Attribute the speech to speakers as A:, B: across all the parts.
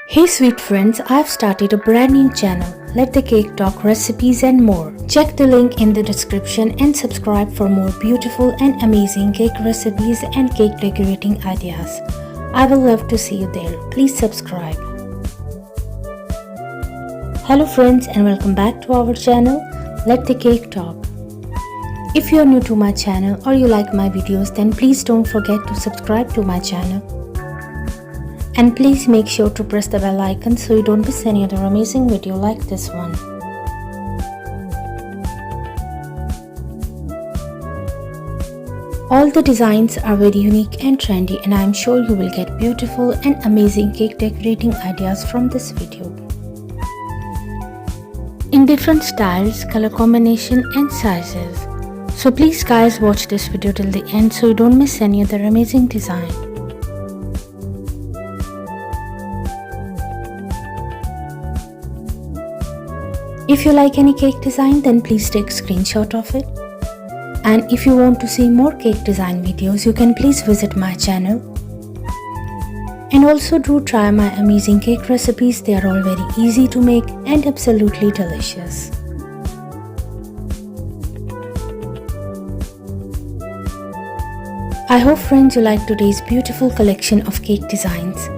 A: Hey sweet friends, I've started a brand new channel, Let the Cake Talk recipes and more. Check the link in the description and subscribe for more beautiful and amazing cake recipes and cake decorating ideas. I will love to see you there. Please subscribe. Hello friends and welcome back to our channel, Let the Cake Talk. If you are new to my channel or you like my videos, then please don't forget to subscribe to my channel. And please make sure to press the bell icon so you don't miss any other amazing video like this one. All the designs are very unique and trendy, and I am sure you will get beautiful and amazing cake decorating ideas from this video. In different styles, color combination and sizes. So please guys watch this video till the end so you don't miss any other amazing design. If you like any cake design, then please take a screenshot of it. And if you want to see more cake design videos, you can please visit my channel. And also do try my amazing cake recipes. They are all very easy to make and absolutely delicious. I hope friends you like today's beautiful collection of cake designs.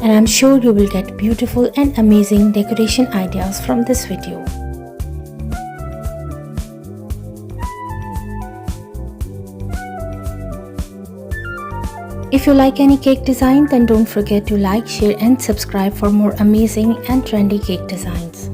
A: And I'm sure you will get beautiful and amazing decoration ideas from this video. If you like any cake design, then don't forget to like, share and subscribe for more amazing and trendy cake designs.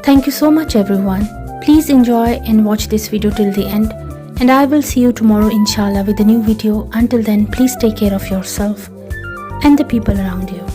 A: Thank you so much everyone. Please enjoy and watch this video till the end, and I will see you tomorrow inshallah with a new video. Until then, please take care of yourself and the people around you.